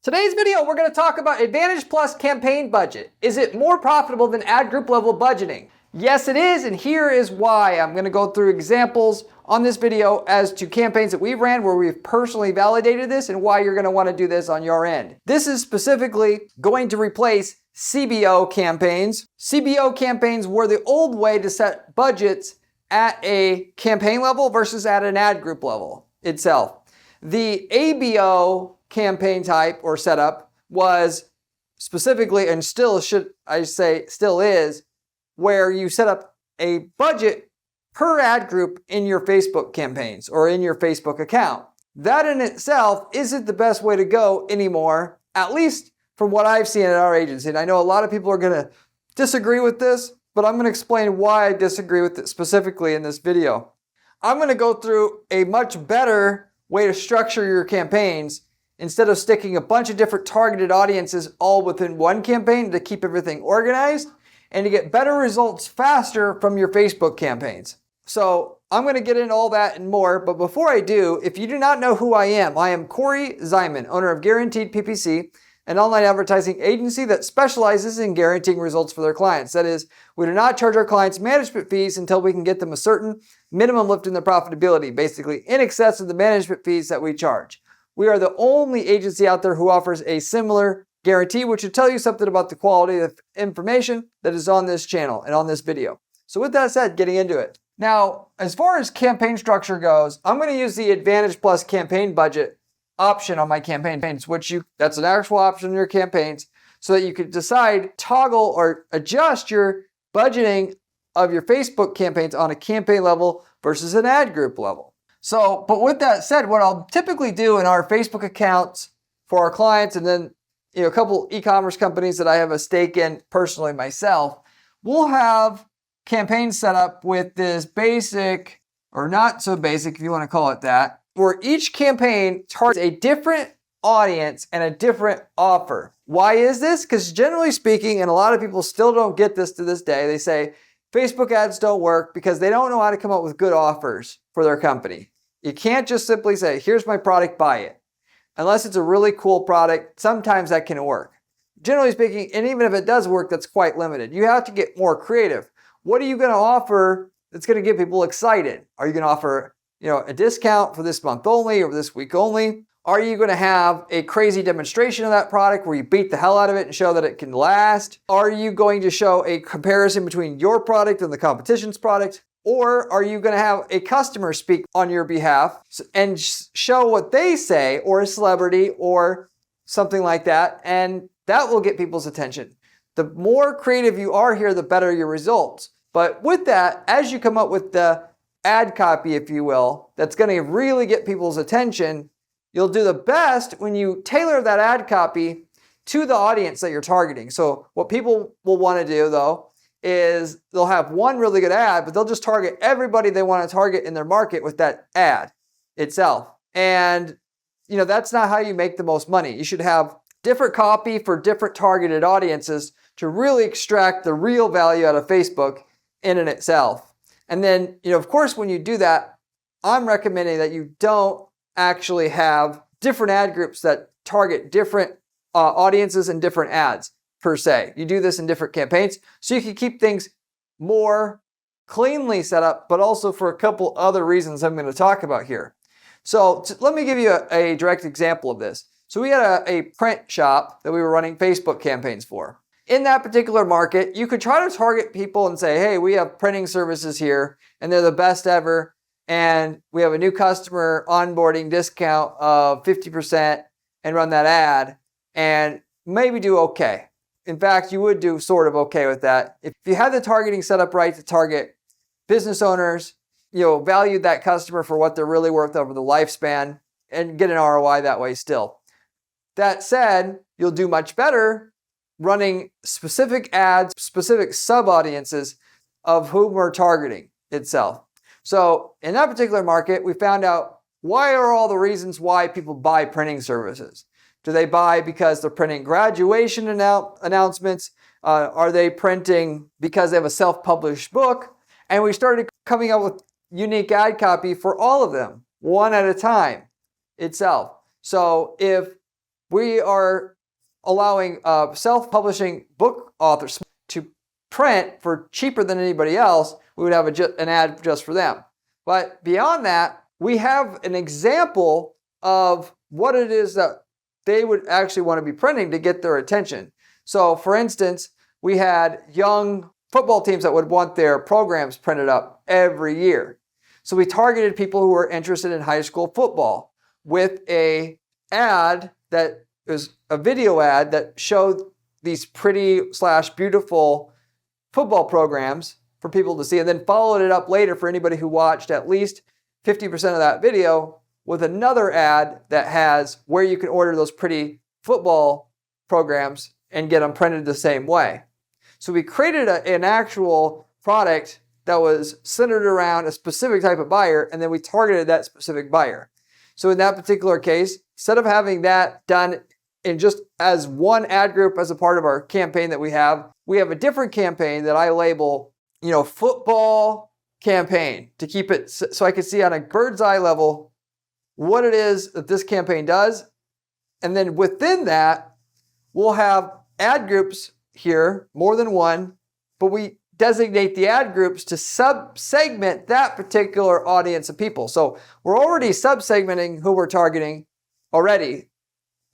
Today's video, we're going to talk about Advantage Plus campaign budget. Is it more profitable than ad group level budgeting? Yes, it is, and here is why. I'm going to go through examples on this video as to campaigns that we ran where we've personally validated this and why you're going to want to do this on your end. This is specifically going to replace CBO campaigns. CBO campaigns were the old way to set budgets at a campaign level versus at an ad group level itself. The ABO campaign type or setup was specifically, and still still is, where you set up a budget per ad group in your Facebook campaigns or in your Facebook account. That in itself isn't the best way to go anymore, at least from what I've seen at our agency. And I know a lot of people are going to disagree with this, but I'm going to explain why I disagree with it specifically in this video. I'm going to go through a much better way to structure your campaigns instead of sticking a bunch of different targeted audiences all within one campaign to keep everything organized and to get better results faster from your Facebook campaigns. So I'm going to get into all that and more, but before I do, if you do not know who I am Corey Zyman, owner of Guaranteed PPC, an online advertising agency that specializes in guaranteeing results for their clients. That is, we do not charge our clients management fees until we can get them a certain minimum lift in their profitability, basically in excess of the management fees that we charge. We are the only agency out there who offers a similar guarantee, which should tell you something about the quality of information that is on this channel and on this video. So with that said, getting into it. Now, as far as campaign structure goes, I'm going to use the Advantage Plus campaign budget option on my campaigns, that's an actual option in your campaigns, so that you could decide, toggle, or adjust your budgeting of your Facebook campaigns on a campaign level versus an ad group level. So, but with that said, what I'll typically do in our Facebook accounts for our clients, and then a couple e-commerce companies that I have a stake in personally myself, we'll have campaigns set up with this basic, or not so basic if you want to call it that, where each campaign targets a different audience and a different offer. Why is this? Because generally speaking, and a lot of people still don't get this to this day, they say Facebook ads don't work because they don't know how to come up with good offers for their company. You can't just simply say, here's my product, buy it. Unless it's a really cool product, sometimes that can work. Generally speaking, and even if it does work, that's quite limited. You have to get more creative. What are you going to offer that's going to get people excited? Are you going to offer a discount for this month only or this week only? Are you going to have a crazy demonstration of that product where you beat the hell out of it and show that it can last? Are you going to show a comparison between your product and the competition's product? Or are you going to have a customer speak on your behalf and show what they say, or a celebrity or something like that? And that will get people's attention. The more creative you are here, the better your results. But with that, as you come up with the ad copy, if you will, that's going to really get people's attention, you'll do the best when you tailor that ad copy to the audience that you're targeting. So what people will want to do, though, is they'll have one really good ad, but they'll just target everybody they want to target in their market with that ad itself. And that's not how you make the most money. You should have different copy for different targeted audiences to really extract the real value out of Facebook in and itself. And then, of course, when you do that, I'm recommending that you don't actually have different ad groups that target different audiences and different ads per se. You do this in different campaigns so you can keep things more cleanly set up, but also for a couple other reasons I'm going to talk about here. So let me give you a direct example of this. So we had a print shop that we were running Facebook campaigns for. In that particular market, you could try to target people and say, hey, we have printing services here and they're the best ever. And we have a new customer onboarding discount of 50% and run that ad and maybe do okay. In fact, you would do sort of okay with that. If you had the targeting set up right to target business owners, value that customer for what they're really worth over the lifespan and get an ROI that way still. That said, you'll do much better running specific ads, specific sub-audiences of whom we're targeting itself. So in that particular market, we found out why are all the reasons why people buy printing services. Do they buy because they're printing graduation announcements? Are they printing because they have a self-published book? And we started coming up with unique ad copy for all of them, one at a time itself. So if we are allowing self-publishing book authors to print for cheaper than anybody else. We would have an ad just for them. But beyond that, we have an example of what it is that they would actually want to be printing to get their attention. So for instance, we had young football teams that would want their programs printed up every year. So we targeted people who were interested in high school football with a ad that was a video ad that showed these pretty / beautiful football programs for people to see, and then followed it up later for anybody who watched at least 50% of that video with another ad that has where you can order those pretty football programs and get them printed the same way. So we created an actual product that was centered around a specific type of buyer, and then we targeted that specific buyer. So in that particular case, instead of having that done in just as one ad group as a part of our campaign that we have a different campaign that I label, football campaign, to keep it so I can see on a bird's eye level what it is that this campaign does. And then within that, we'll have ad groups here, more than one, but we designate the ad groups to sub-segment that particular audience of people. So we're already sub-segmenting who we're targeting already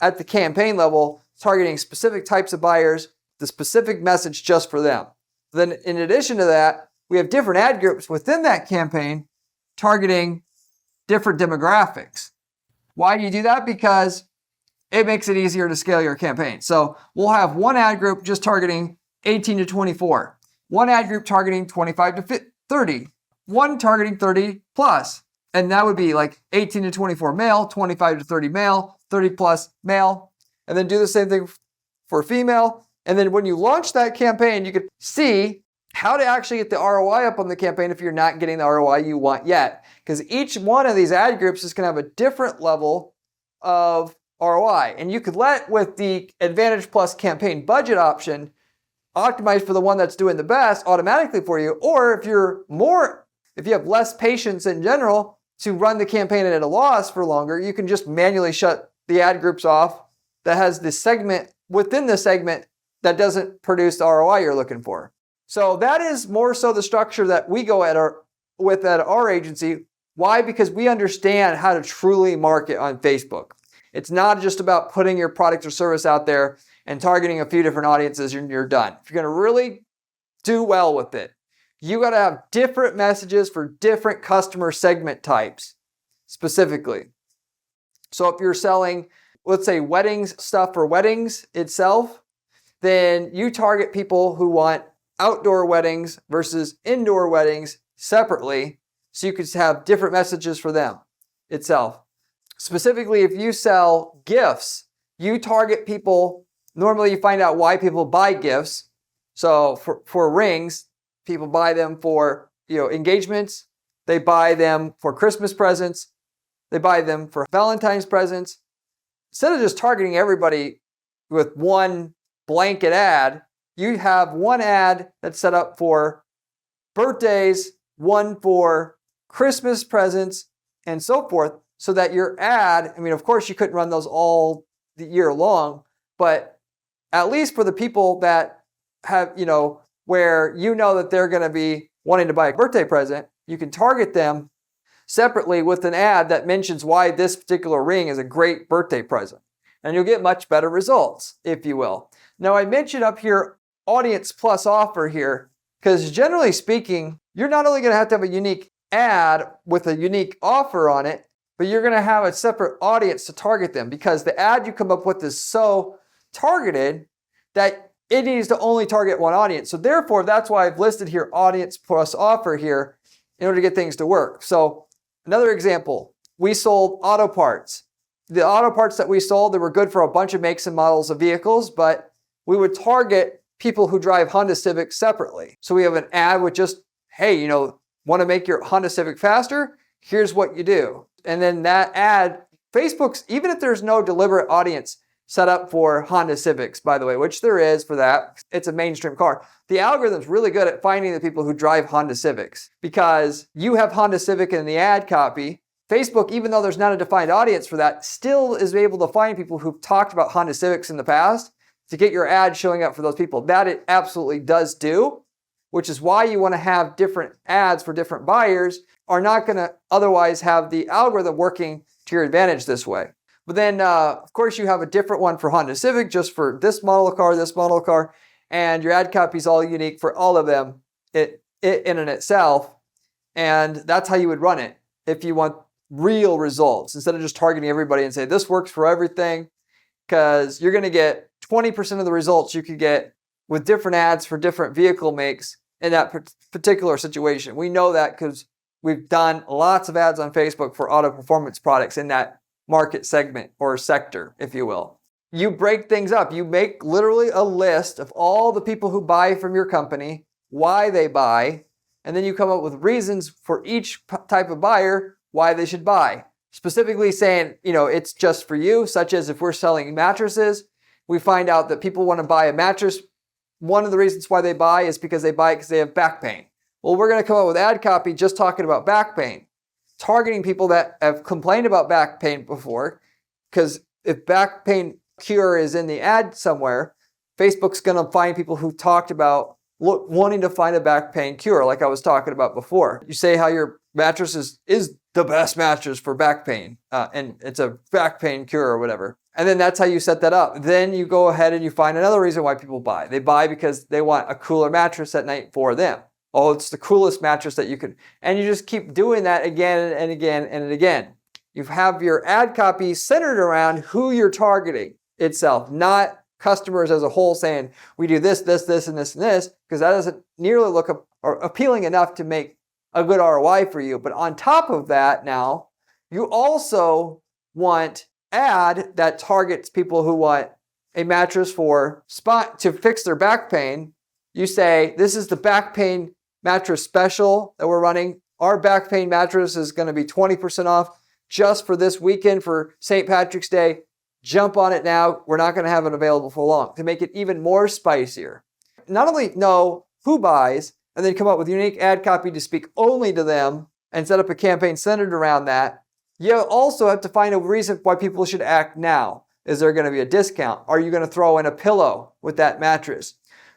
at the campaign level, targeting specific types of buyers, the specific message just for them. Then in addition to that, we have different ad groups within that campaign targeting different demographics. Why do you do that? Because it makes it easier to scale your campaign. So we'll have one ad group just targeting 18 to 24, one ad group targeting 25 to 30, one targeting 30 plus. And that would be like 18 to 24 male, 25 to 30 male, 30 plus male. And then do the same thing for female. And then when you launch that campaign, you could see how to actually get the ROI up on the campaign if you're not getting the ROI you want yet. Because each one of these ad groups is going to have a different level of ROI. And you could let, with the Advantage Plus campaign budget option, optimize for the one that's doing the best automatically for you. Or if you have less patience in general to run the campaign at a loss for longer, you can just manually shut the ad groups off that has the segment within the segment that doesn't produce the ROI you're looking for. So that is more so the structure that we go at our agency. Why? Because we understand how to truly market on Facebook. It's not just about putting your product or service out there and targeting a few different audiences and you're done. If you're going to really do well with it, you got to have different messages for different customer segment types specifically. So if you're selling, let's say, weddings stuff for weddings itself, then you target people who want outdoor weddings versus indoor weddings separately, so you could have different messages for them itself. Specifically, if you sell gifts, you target people. Normally you find out why people buy gifts. So for rings, people buy them for engagements, they buy them for Christmas presents, they buy them for Valentine's presents. Instead of just targeting everybody with one blanket ad, you have one ad that's set up for birthdays, one for Christmas presents, and so forth, so that your ad, of course you couldn't run those all the year long, but at least for the people that have, where that they're going to be wanting to buy a birthday present, you can target them separately with an ad that mentions why this particular ring is a great birthday present. And you'll get much better results, if you will. Now, I mentioned up here Audience Plus offer here, because generally speaking, you're not only going to have a unique ad with a unique offer on it, but you're going to have a separate audience to target them, because the ad you come up with is so targeted that it needs to only target one audience. So therefore, that's why I've listed here Audience Plus offer here in order to get things to work. So another example, we sold auto parts. The auto parts that we sold, they were good for a bunch of makes and models of vehicles, but we would target people who drive Honda Civics separately. So we have an ad with just, hey, want to make your Honda Civic faster? Here's what you do. And then that ad, Facebook's, even if there's no deliberate audience set up for Honda Civics, by the way, which there is for that, it's a mainstream car. The algorithm's really good at finding the people who drive Honda Civics, because you have Honda Civic in the ad copy. Facebook, even though there's not a defined audience for that, still is able to find people who've talked about Honda Civics in the past to get your ad showing up for those people. That it absolutely does do, which is why you want to have different ads for different buyers, are not going to otherwise have the algorithm working to your advantage this way. But then, of course, you have a different one for Honda Civic, just for this model of car, and your ad copy is all unique for all of them in and itself. And that's how you would run it if you want real results, instead of just targeting everybody and say, this works for everything, because you're going to get 20% of the results you could get with different ads for different vehicle makes in that particular situation. We know that because we've done lots of ads on Facebook for auto performance products in that market segment or sector, if you will. You break things up. You make literally a list of all the people who buy from your company, why they buy, and then you come up with reasons for each type of buyer why they should buy. Specifically saying, it's just for you, such as if we're selling mattresses, we find out that people want to buy a mattress. One of the reasons why they buy is because they buy it because they have back pain. Well, we're going to come up with ad copy just talking about back pain, targeting people that have complained about back pain before, because if back pain cure is in the ad somewhere, Facebook's going to find people who talked about wanting to find a back pain cure, like I was talking about before. You say how your mattress is the best mattress for back pain, and it's a back pain cure or whatever. And then that's how you set that up. Then you go ahead and you find another reason why people buy. They buy because they want a cooler mattress at night for them. Oh, it's the coolest mattress that you could. And you just keep doing that again and again and again. You have your ad copy centered around who you're targeting itself, not customers as a whole saying, we do this, this, this, and this, and this, because that doesn't nearly look appealing enough to make a good ROI for you. But on top of that now, you also want ad that targets people who want a mattress to fix their back pain. You say, this is the back pain mattress special that we're running. Our back pain mattress is going to be 20% off just for this weekend for St. Patrick's Day. Jump on it now. We're not going to have it available for long, to make it even more spicier. Not only know who buys and then come up with unique ad copy to speak only to them and set up a campaign centered around that, you also have to find a reason why people should act now. Is there going to be a discount? Are you going to throw in a pillow with that mattress?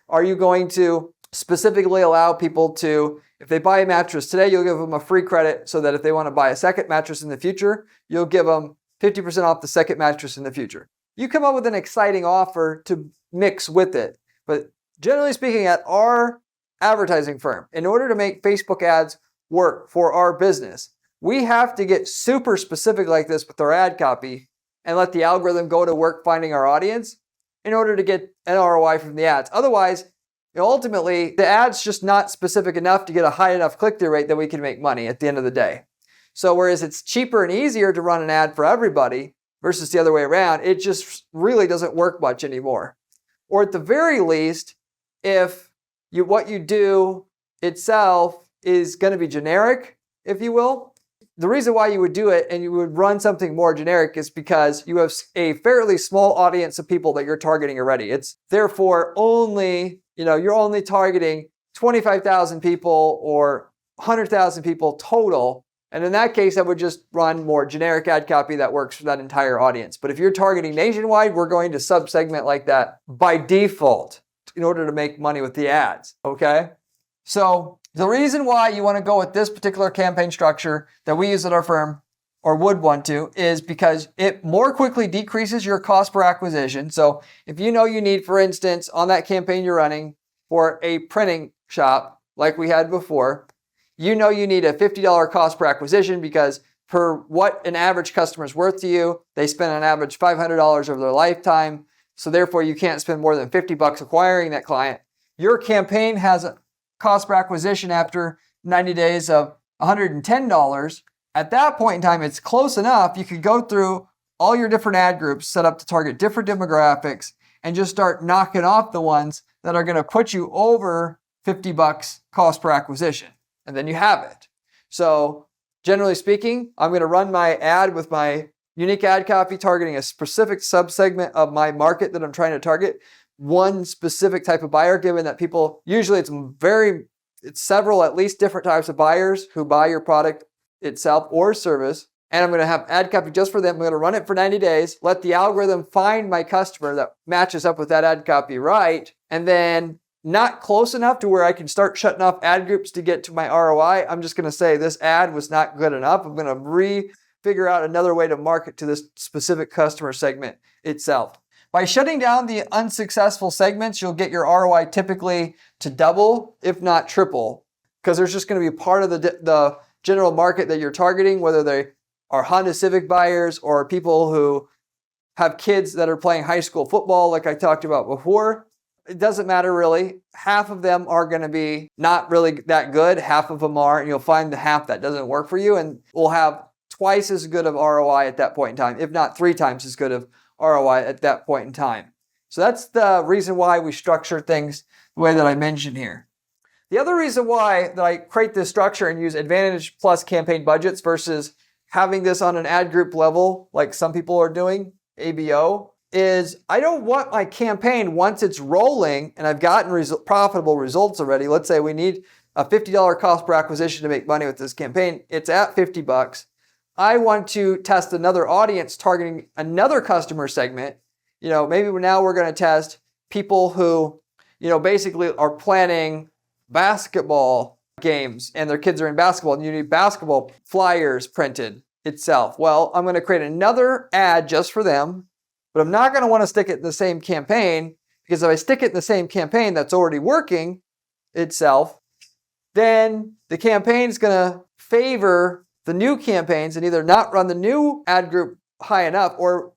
Are you going to specifically allow people to, if they buy a mattress today, you'll give them a free credit so that if they want to buy a second mattress in the future, you'll give them 50% off the second mattress in the future. You come up with an exciting offer to mix with it. But generally speaking, at our advertising firm, in order to make Facebook ads work for our business, we have to get super specific like this with our ad copy and let the algorithm go to work finding our audience in order to get an ROI from the ads. Otherwise, ultimately, the ad's just not specific enough to get a high enough click-through rate that we can make money at the end of the day. So whereas it's cheaper and easier to run an ad for everybody versus the other way around, it just really doesn't work much anymore. Or at the very least, if what you do itself is going to be generic, if you will, the reason why you would do it and you would run something more generic is because you have a fairly small audience of people that you're targeting already. It's therefore only, you're only targeting 25,000 people or 100,000 people total. And in that case, I would just run more generic ad copy that works for that entire audience. But if you're targeting nationwide, we're going to sub-segment like that by default in order to make money with the ads, okay? So the reason why you want to go with this particular campaign structure that we use at our firm, or would want to, is because it more quickly decreases your cost per acquisition. So if you know you need, for instance, on that campaign you're running for a printing shop like we had before, you know you need a $50 cost per acquisition because per what an average customer is worth to you, they spend on average $500 over their lifetime. So therefore you can't spend more than $50 acquiring that client. Your campaign has a cost per acquisition after 90 days of $110. At that point in time, it's close enough. You could go through all your different ad groups set up to target different demographics and just start knocking off the ones that are going to put you over $50 cost per acquisition. And then you have it. So generally speaking, I'm going to run my ad with my unique ad copy targeting a specific subsegment of my market that I'm trying to target. One specific type of buyer, given that people, usually it's several at least different types of buyers who buy your product itself or service. and I'm going to have ad copy just for them. I'm going to run it for 90 days, let the algorithm find my customer that matches up with that ad copy right, and then not close enough to where I can start shutting off ad groups to get to my ROI. I'm just going to say this ad was not good enough. I'm going to figure out another way to market to this specific customer segment itself. By shutting down the unsuccessful segments, you'll get your ROI typically to double, if not triple, because there's just going to be part of the general market that you're targeting, whether they are Honda Civic buyers or people who have kids that are playing high school football, like I talked about before. It doesn't matter really. Half of them are going to be not really that good. Half of them are, and you'll find the half that doesn't work for you, and we'll have twice as good of ROI at that point in time, if not 3 times as good of ROI at that point in time. So that's the reason why we structure things the way that I mentioned here. The other reason why that I create this structure and use Advantage plus campaign budgets versus having this on an ad group level, like some people are doing, ABO, is I don't want my campaign, once it's rolling and I've gotten profitable results already, let's say we need a $50 cost per acquisition to make money with this campaign, it's at $50. I want to test another audience targeting another customer segment. Maybe now we're going to test people who, basically are planning basketball games and their kids are in basketball and you need basketball flyers printed itself. Well, I'm going to create another ad just for them, but I'm not going to want to stick it in the same campaign, because if I stick it in the same campaign that's already working itself, then the campaign is going to favor the new campaigns and either not run the new ad group high enough or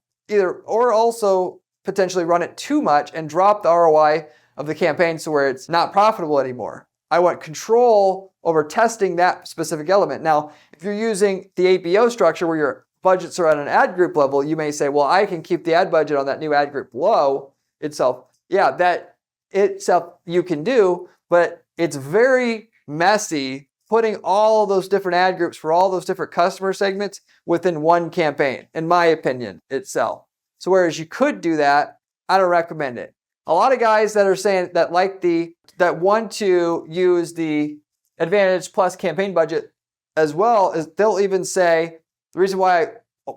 also potentially run it too much and drop the ROI of the campaign so where it's not profitable anymore. I want control over testing that specific element. Now, if you're using the ABO structure where your budgets are at an ad group level, you may say, well, I can keep the ad budget on that new ad group low itself. Yeah, that itself you can do, but it's very messy putting all those different ad groups for all those different customer segments within one campaign, in my opinion itself. So whereas you could do that, I don't recommend it. A lot of guys that are saying that that want to use the Advantage plus campaign budget as well, is they'll even say the reason why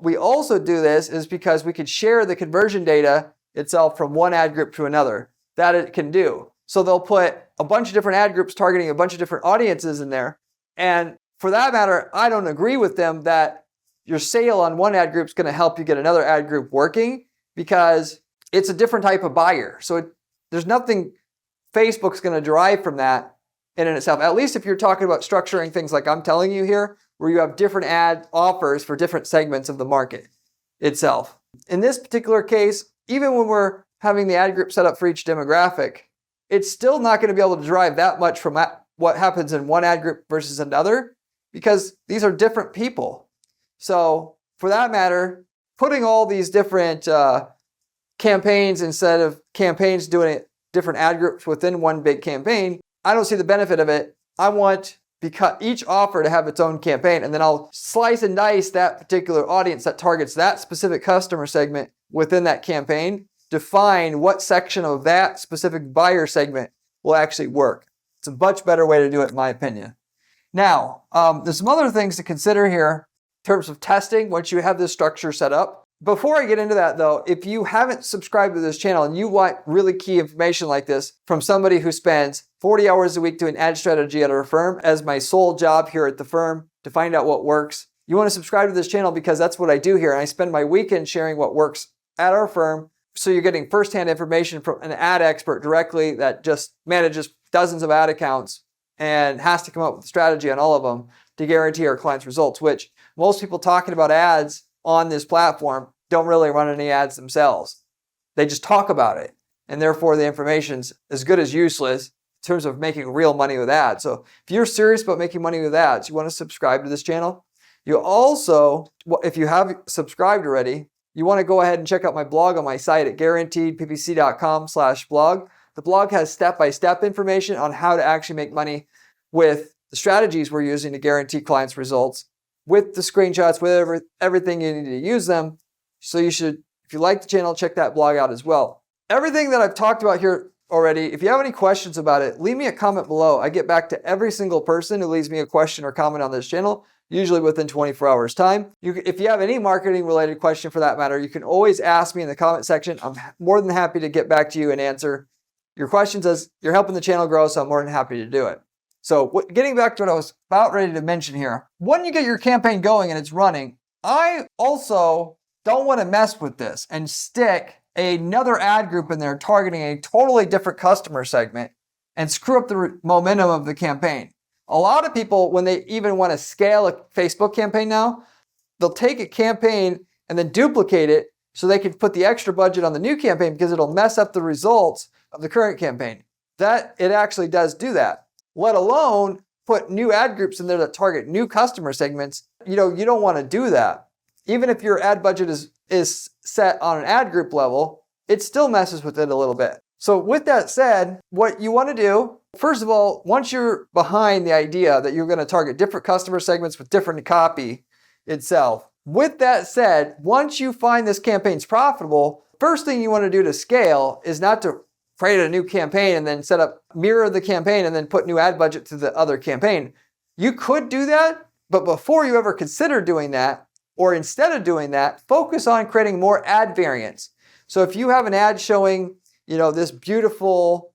we also do this is because we could share the conversion data itself from one ad group to another. That it can do. So they'll put a bunch of different ad groups targeting a bunch of different audiences in there. And for that matter, I don't agree with them that your sale on one ad group is going to help you get another ad group working, because it's a different type of buyer. So there's nothing Facebook's going to derive from that in and itself. At least if you're talking about structuring things like I'm telling you here, where you have different ad offers for different segments of the market itself. In this particular case, even when we're having the ad group set up for each demographic, it's still not going to be able to derive that much from what happens in one ad group versus another, because these are different people. So for that matter, putting all these different campaigns instead of campaigns doing it different ad groups within one big campaign, I don't see the benefit of it. I want each offer to have its own campaign, and then I'll slice and dice that particular audience that targets that specific customer segment within that campaign, define what section of that specific buyer segment will actually work. It's a much better way to do it, in my opinion. Now, there's some other things to consider here in terms of testing once you have this structure set up. Before I get into that though, if you haven't subscribed to this channel and you want really key information like this from somebody who spends 40 hours a week doing ad strategy at our firm as my sole job here at the firm to find out what works, you want to subscribe to this channel, because that's what I do here. And I spend my weekend sharing what works at our firm. So you're getting firsthand information from an ad expert directly that just manages dozens of ad accounts and has to come up with a strategy on all of them to guarantee our clients' results, which most people talking about ads on this platform don't really run any ads themselves. They just talk about it. And therefore the information's as good as useless in terms of making real money with ads. So if you're serious about making money with ads, you want to subscribe to this channel. You also, if you have subscribed already, you want to go ahead and check out my blog on my site at guaranteedppc.com/blog. The blog has step-by-step information on how to actually make money with the strategies we're using to guarantee clients results, with the screenshots, with everything you need to use them. So you should, if you like the channel, check that blog out as well. Everything that I've talked about here already, if you have any questions about it, leave me a comment below. I get back to every single person who leaves me a question or comment on this channel. usually within 24 hours time. If you have any marketing related question for that matter, you can always ask me in the comment section. I'm more than happy to get back to you and answer your questions as you're helping the channel grow, so I'm more than happy to do it. So getting back to what I was about ready to mention here, when you get your campaign going and it's running, I also don't want to mess with this and stick another ad group in there targeting a totally different customer segment and screw up the momentum of the campaign. A lot of people, when they even want to scale a Facebook campaign now, they'll take a campaign and then duplicate it so they can put the extra budget on the new campaign because it'll mess up the results of the current campaign. That it actually does do that. Let alone put new ad groups in there that target new customer segments. You don't want to do that. Even if your ad budget is set on an ad group level, it still messes with it a little bit. So with that said, what you want to do, first of all, once you're behind the idea that you're going to target different customer segments with different copy itself, with that said, once you find this campaign's profitable, first thing you want to do to scale is not to create a new campaign and then mirror the campaign and then put new ad budget to the other campaign. You could do that, but before you ever consider doing that, or instead of doing that, focus on creating more ad variants. So if you have an ad showing, this beautiful,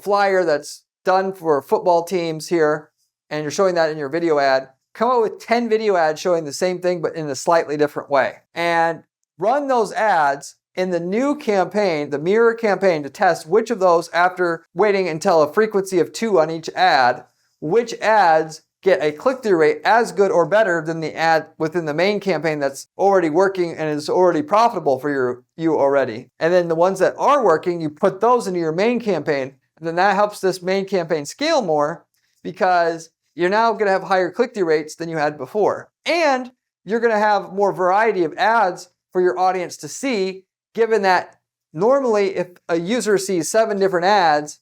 flyer that's done for football teams here, and you're showing that in your video ad, come up with 10 video ads showing the same thing, but in a slightly different way. And run those ads in the new campaign, the mirror campaign, to test which of those, after waiting until a frequency of 2 on each ad, which ads get a click-through rate as good or better than the ad within the main campaign that's already working and is already profitable for you already. And then the ones that are working, you put those into your main campaign, and then that helps this main campaign scale more because you're now going to have higher click-through rates than you had before. And you're going to have more variety of ads for your audience to see, given that normally if a user sees 7 different ads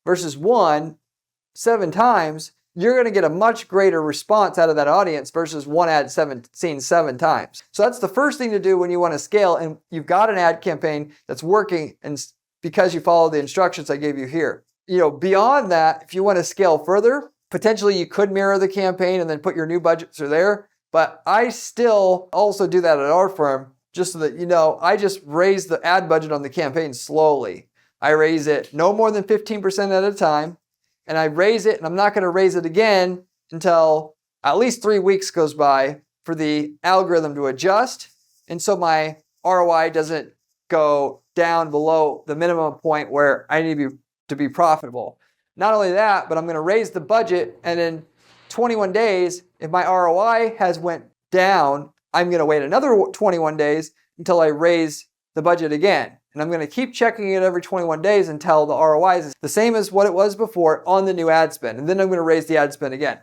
versus 7 times, you're going to get a much greater response out of that audience versus one ad seen 7 times. So that's the first thing to do when you want to scale and you've got an ad campaign that's working and because you follow the instructions I gave you here. Beyond that, if you want to scale further, potentially you could mirror the campaign and then put your new budgets through there. But I still also do that at our firm, just so that I just raise the ad budget on the campaign slowly. I raise it no more than 15% at a time. And I raise it, and I'm not going to raise it again until at least 3 weeks goes by for the algorithm to adjust. And so my ROI doesn't go down below the minimum point where I need to be profitable. Not only that, but I'm going to raise the budget, and in 21 days, if my ROI has went down, I'm going to wait another 21 days until I raise the budget again. And I'm going to keep checking it every 21 days until the ROI is the same as what it was before on the new ad spend. And then I'm going to raise the ad spend again.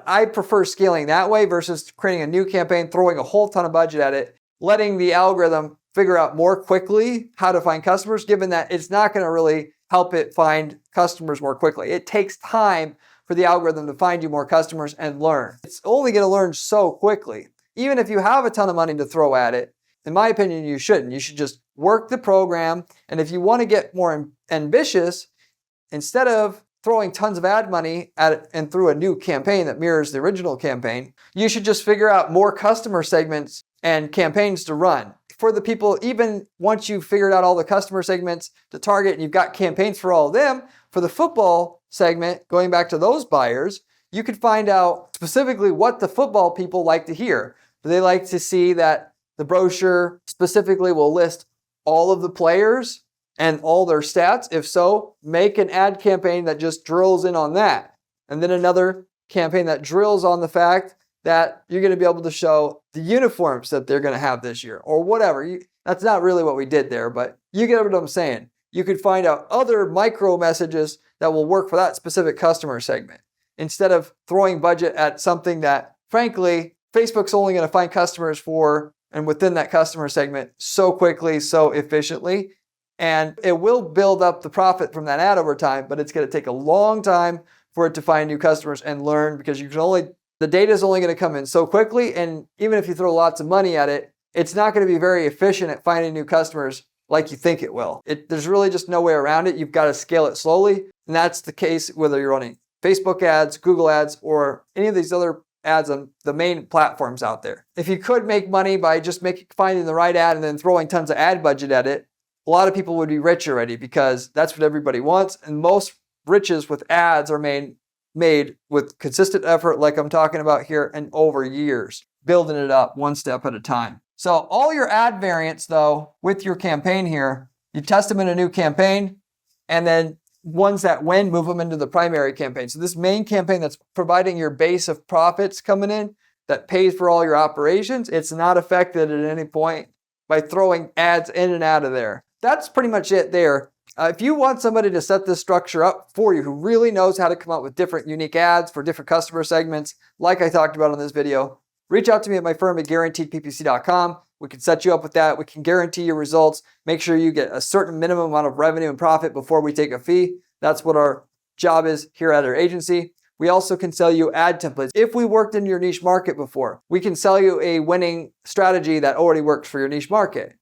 I prefer scaling that way versus creating a new campaign, throwing a whole ton of budget at it, letting the algorithm figure out more quickly how to find customers, given that it's not going to really help it find customers more quickly. It takes time for the algorithm to find you more customers and learn. It's only going to learn so quickly. Even if you have a ton of money to throw at it, in my opinion, you shouldn't. You should just work the program. And if you want to get more ambitious, instead of throwing tons of ad money at it and through a new campaign that mirrors the original campaign, you should just figure out more customer segments and campaigns to run. For the people, even once you've figured out all the customer segments to target and you've got campaigns for all of them, for the football segment, going back to those buyers, you could find out specifically what the football people like to hear. Do they like to see that the brochure specifically will list all of the players and all their stats? If so, make an ad campaign that just drills in on that. And then another campaign that drills on the fact that you're going to be able to show the uniforms that they're going to have this year or whatever. That's not really what we did there, but you get what I'm saying. You could find out other micro messages that will work for that specific customer segment instead of throwing budget at something that, frankly, Facebook's only going to find customers for and within that customer segment so quickly, so efficiently. And it will build up the profit from that ad over time, but it's going to take a long time for it to find new customers and learn because the data is only going to come in so quickly. And even if you throw lots of money at it, it's not going to be very efficient at finding new customers like you think it will. There's really just no way around it. You've got to scale it slowly. And that's the case whether you're running Facebook ads, Google ads, or any of these other ads on the main platforms out there. If you could make money by just finding the right ad and then throwing tons of ad budget at it, a lot of people would be rich already because that's what everybody wants. And most riches with ads are made with consistent effort, like I'm talking about here, and over years, building it up one step at a time. So all your ad variants, though, with your campaign here, you test them in a new campaign, and then ones that win, move them into the primary campaign. So this main campaign that's providing your base of profits coming in, that pays for all your operations, it's not affected at any point by throwing ads in and out of there. That's pretty much it there. If you want somebody to set this structure up for you who really knows how to come up with different unique ads for different customer segments, like I talked about in this video, reach out to me at my firm at guaranteedppc.com. We can set you up with that. We can guarantee your results. Make sure you get a certain minimum amount of revenue and profit before we take a fee. That's what our job is here at our agency. We also can sell you ad templates. If we worked in your niche market before, we can sell you a winning strategy that already works for your niche market.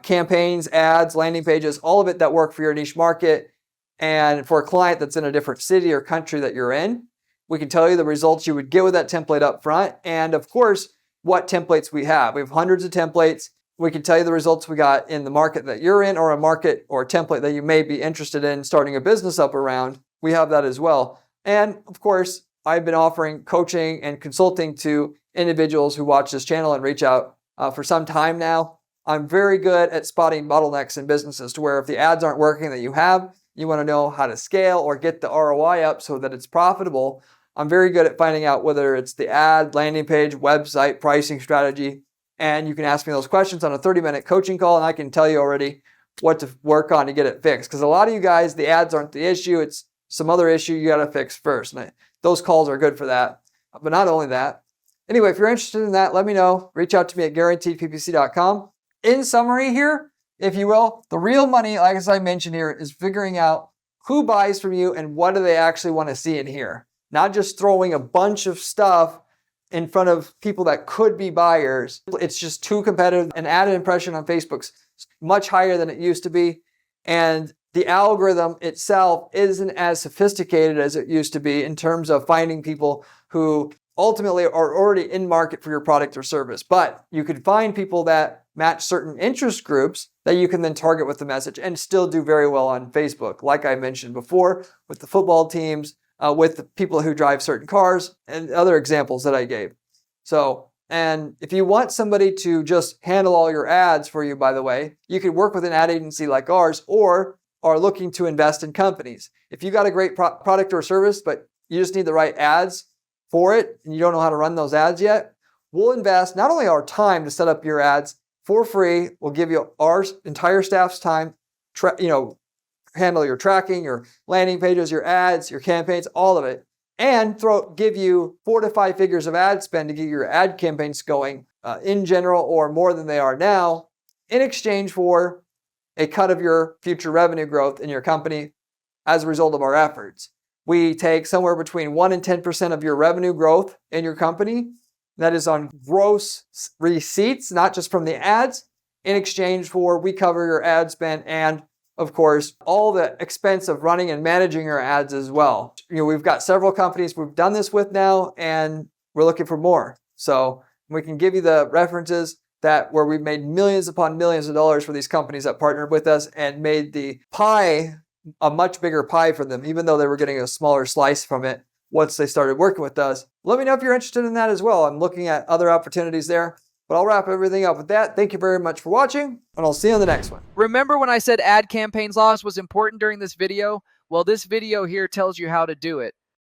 Campaigns, ads, landing pages, all of it that work for your niche market. And for a client that's in a different city or country that you're in, we can tell you the results you would get with that template up front. And of course, what templates we have. We have hundreds of templates. We can tell you the results we got in the market that you're in, or a market or a template that you may be interested in starting a business up around. We have that as well. And of course, I've been offering coaching and consulting to individuals who watch this channel and reach out for some time now. I'm very good at spotting bottlenecks in businesses to where if the ads aren't working that you have, you want to know how to scale or get the ROI up so that it's profitable. I'm very good at finding out whether it's the ad, landing page, website, pricing strategy. And you can ask me those questions on a 30-minute coaching call, and I can tell you already what to work on to get it fixed. Because a lot of you guys, the ads aren't the issue. It's some other issue you got to fix first. And those calls are good for that. But not only that. Anyway, if you're interested in that, let me know. Reach out to me at guaranteedppc.com. In summary here, if you will, the real money, like as I mentioned here, is figuring out who buys from you and what do they actually want to see in here. Not just throwing a bunch of stuff in front of people that could be buyers. It's just too competitive. An ad impression on Facebook's much higher than it used to be. And the algorithm itself isn't as sophisticated as it used to be in terms of finding people who ultimately are already in market for your product or service. But you could find people that match certain interest groups that you can then target with the message and still do very well on Facebook. Like I mentioned before, with the football teams, with the people who drive certain cars, and other examples that I gave. So, and if you want somebody to just handle all your ads for you, by the way, you could work with an ad agency like ours, or are looking to invest in companies. If you got a great product or service, but you just need the right ads for it, and you don't know how to run those ads yet, we'll invest not only our time to set up your ads for free, we'll give you our entire staff's time, handle your tracking, your landing pages, your ads, your campaigns, all of it, and give you 4 to 5 figures of ad spend to get your ad campaigns going in general or more than they are now, in exchange for a cut of your future revenue growth in your company as a result of our efforts. We take somewhere between 1 and 10% of your revenue growth in your company. That is on gross receipts, not just from the ads, in exchange for we cover your ad spend and, of course, all the expense of running and managing your ads as well. We've got several companies we've done this with now, and we're looking for more. So we can give you the references where we've made millions upon millions of dollars for these companies that partnered with us and made the pie a much bigger pie for them, even though they were getting a smaller slice from it once they started working with us. Let me know if you're interested in that as well. I'm looking at other opportunities there. But I'll wrap everything up with that. Thank you very much for watching, and I'll see you on the next one. Remember when I said ad campaigns loss was important during this video? Well, this video here tells you how to do it.